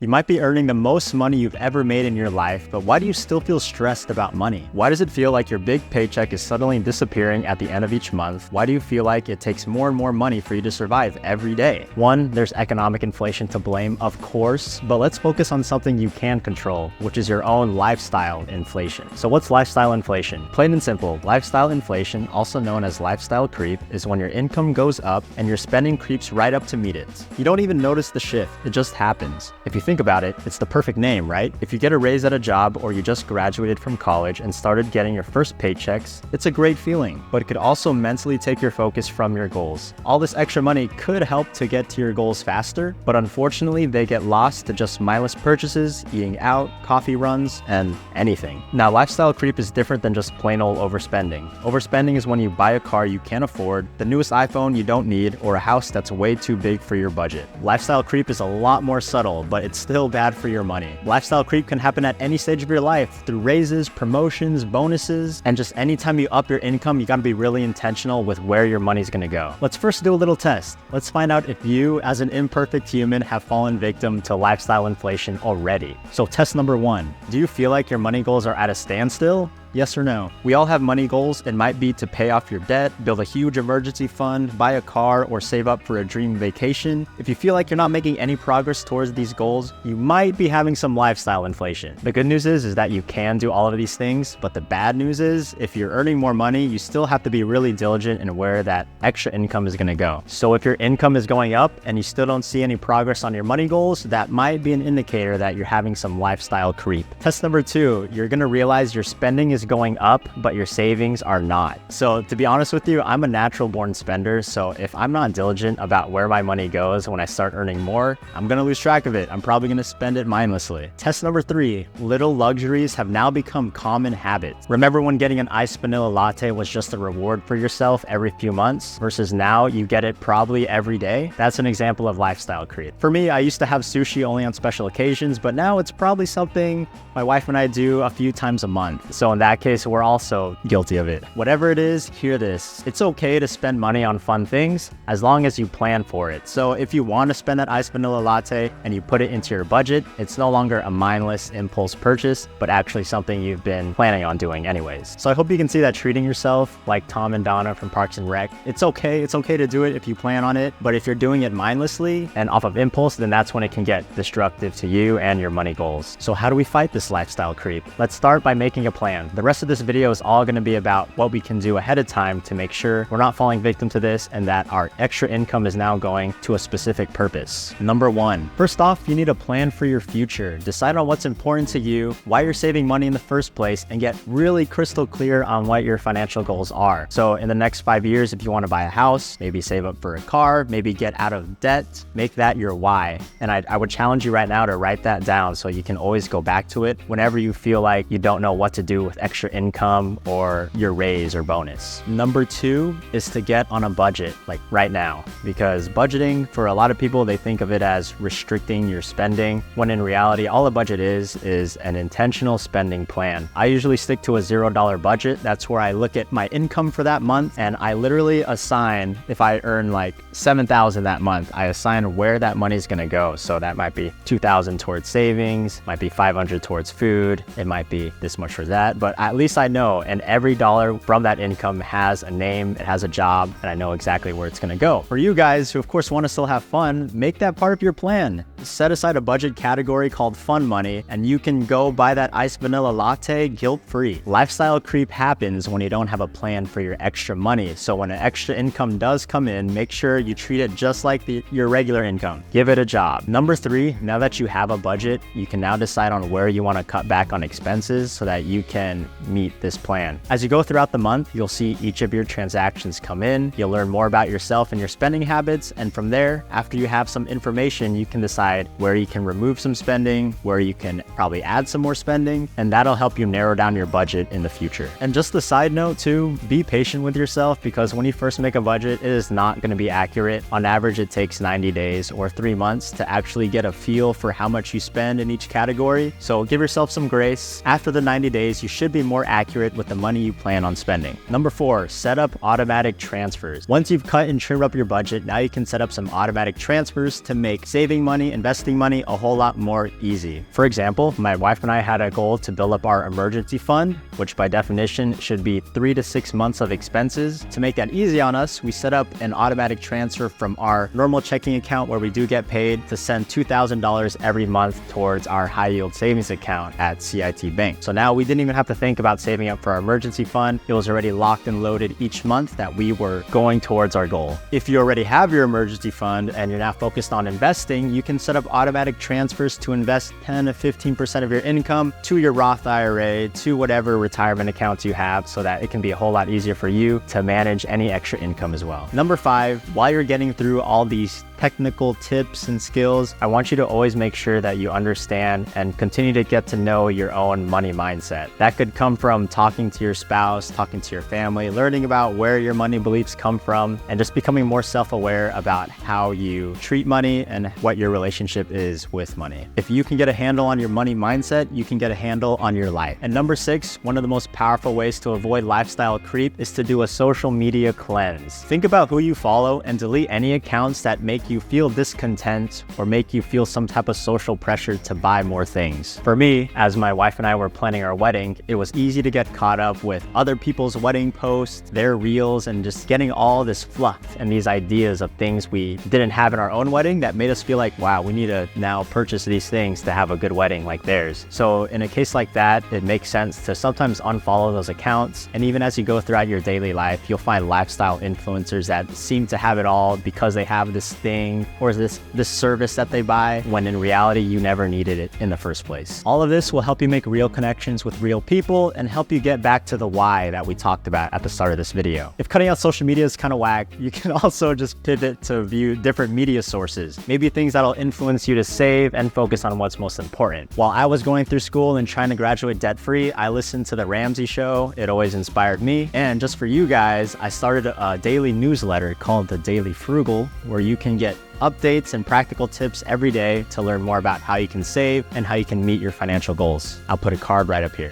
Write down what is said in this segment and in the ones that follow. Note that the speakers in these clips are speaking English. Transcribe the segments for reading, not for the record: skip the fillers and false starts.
You might be earning the most money you've ever made in your life, but why do you still feel stressed about money? Why does it feel like your big paycheck is suddenly disappearing at the end of each month? Why do you feel like it takes more and more money for you to survive every day? One, there's economic inflation to blame, of course, but let's focus on something you can control, which is your own lifestyle inflation. So what's lifestyle inflation? Plain and simple, lifestyle inflation, also known as lifestyle creep, is when your income goes up and your spending creeps right up to meet it. You don't even notice the shift, it just happens. If you think about it, it's the perfect name, right? If you get a raise at a job or you just graduated from college and started getting your first paychecks, it's a great feeling, but it could also mentally take your focus from your goals. All this extra money could help to get to your goals faster, but unfortunately they get lost to just mindless purchases, eating out, coffee runs, and anything. Now, lifestyle creep is different than just plain old overspending. Overspending is when you buy a car you can't afford, the newest iPhone you don't need, or a house that's way too big for your budget. Lifestyle creep is a lot more subtle, but it's still bad for your money. Lifestyle creep can happen at any stage of your life through raises, promotions, bonuses, and just anytime you up your income, you gotta be really intentional with where your money's gonna go. Let's first do a little test. Let's find out if you, as an imperfect human, have fallen victim to lifestyle inflation already. So test number one, do you feel like your money goals are at a standstill? Yes or no? We all have money goals. It might be to pay off your debt, build a huge emergency fund, buy a car, or save up for a dream vacation. If you feel like you're not making any progress towards these goals, you might be having some lifestyle inflation. The good news is that you can do all of these things, but the bad news is if you're earning more money, you still have to be really diligent in where that extra income is gonna go. So if your income is going up and you still don't see any progress on your money goals, that might be an indicator that you're having some lifestyle creep. Test number two, you're gonna realize your spending is going up, but your savings are not. So to be honest with you, I'm a natural born spender. So if I'm not diligent about where my money goes when I start earning more, I'm gonna lose track of it. I'm probably gonna spend it mindlessly. Test number three, little luxuries have now become common habits. Remember when getting an iced vanilla latte was just a reward for yourself every few months versus now you get it probably every day? That's an example of lifestyle creep. For me, I used to have sushi only on special occasions, but now it's probably something my wife and I do a few times a month. So in that case, we're also guilty of it. Whatever it is, hear this. It's okay to spend money on fun things as long as you plan for it. So if you want to spend that iced vanilla latte and you put it into your budget, it's no longer a mindless impulse purchase, but actually something you've been planning on doing anyways. So I hope you can see that treating yourself like Tom and Donna from Parks and Rec, it's okay to do it if you plan on it, but if you're doing it mindlessly and off of impulse, then that's when it can get destructive to you and your money goals. So how do we fight this lifestyle creep? Let's start by making a plan. The rest of this video is all going to be about what we can do ahead of time to make sure we're not falling victim to this and that our extra income is now going to a specific purpose. Number one, first off, you need a plan for your future. Decide on what's important to you, why you're saving money in the first place, and get really crystal clear on what your financial goals are. So in the next 5 years, if you want to buy a house, maybe save up for a car, maybe get out of debt, make that your why. And I would challenge you right now to write that down so you can always go back to it whenever you feel like you don't know what to do with extra income or your raise or bonus. Number two is to get on a budget, like right now, because budgeting, for a lot of people, they think of it as restricting your spending, when in reality, all a budget is an intentional spending plan. I usually stick to a $0 budget. That's where I look at my income for that month and I literally assign, if I earn like $7,000 that month, I assign where that money is gonna go. So that might be $2,000 towards savings, might be $500 towards food, it might be this much for that, but at least I know, and every dollar from that income has a name, it has a job, and I know exactly where it's gonna go. For you guys who of course want to still have fun, make that part of your plan. Set aside a budget category called fun money, and you can go buy that iced vanilla latte guilt-free. Lifestyle creep happens when you don't have a plan for your extra money. So when an extra income does come in, make sure you treat it just like your regular income. Give it a job. Number three, now that you have a budget, you can now decide on where you want to cut back on expenses so that you can meet this plan. As you go throughout the month, you'll see each of your transactions come in. You'll learn more about yourself and your spending habits. And from there, after you have some information, you can decide where you can remove some spending, where you can probably add some more spending, and that'll help you narrow down your budget in the future. And just a side note too, be patient with yourself, because when you first make a budget, it is not going to be accurate. On average, it takes 90 days or 3 months to actually get a feel for how much you spend in each category. So give yourself some grace. After the 90 days, you should be more accurate with the money you plan on spending. Number 4, set up automatic transfers. Once you've cut and trimmed up your budget, now you can set up some automatic transfers to make saving money, investing money a whole lot more easy. For example, my wife and I had a goal to build up our emergency fund, which by definition should be 3 to 6 months of expenses. To make that easy on us, we set up an automatic transfer from our normal checking account where we do get paid to send $2,000 every month towards our high yield savings account at CIT Bank. So now we didn't even have to think about saving up for our emergency fund. It was already locked and loaded each month that we were going towards our goal. If you already have your emergency fund and you're now focused on investing, you can set up automatic transfers to invest 10 to 15% of your income to your Roth IRA, to whatever retirement accounts you have, so that it can be a whole lot easier for you to manage any extra income as well. Number 5, while you're getting through all these technical tips and skills, I want you to always make sure that you understand and continue to get to know your own money mindset. That could come from talking to your spouse, talking to your family, learning about where your money beliefs come from, and just becoming more self-aware about how you treat money and what your relationship is with money. If you can get a handle on your money mindset, you can get a handle on your life. And number 6, one of the most powerful ways to avoid lifestyle creep is to do a social media cleanse. Think about who you follow and delete any accounts that make you feel discontent or make you feel some type of social pressure to buy more things. For me, as my wife and I were planning our wedding, it was easy to get caught up with other people's wedding posts, their reels, and just getting all this fluff and these ideas of things we didn't have in our own wedding that made us feel like, wow, we need to now purchase these things to have a good wedding like theirs. So in a case like that, it makes sense to sometimes unfollow those accounts. And even as you go throughout your daily life, you'll find lifestyle influencers that seem to have it all because they have this thing or this service that they buy, when in reality you never needed it in the first place. All of this will help you make real connections with real people and help you get back to the why that we talked about at the start of this video. If cutting out social media is kind of whack, you can also just pivot to view different media sources, maybe things that'll influence you to save and focus on what's most important. While I was going through school and trying to graduate debt-free, I listened to The Ramsey Show. It always inspired me. And just for you guys, I started a daily newsletter called The Daily Frugal, where you can get updates and practical tips every day to learn more about how you can save and how you can meet your financial goals. I'll put a card right up here.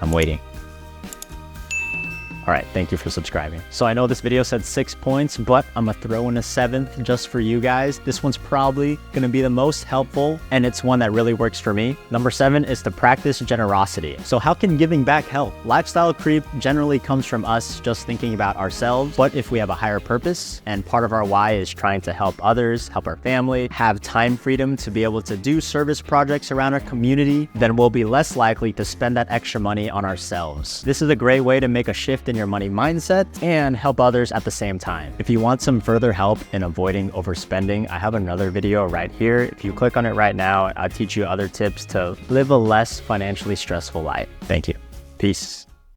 I'm waiting. All right, thank you for subscribing. So I know this video said 6 points, but I'm gonna throw in a 7th just for you guys. This one's probably gonna be the most helpful, and it's one that really works for me. Number 7 is to practice generosity. So how can giving back help? Lifestyle creep generally comes from us just thinking about ourselves, but if we have a higher purpose, and part of our why is trying to help others, help our family, have time freedom to be able to do service projects around our community, then we'll be less likely to spend that extra money on ourselves. This is a great way to make a shift in your money mindset and help others at the same time. If you want some further help in avoiding overspending, I have another video right here. If you click on it right now, I'll teach you other tips to live a less financially stressful life. Thank you. Peace.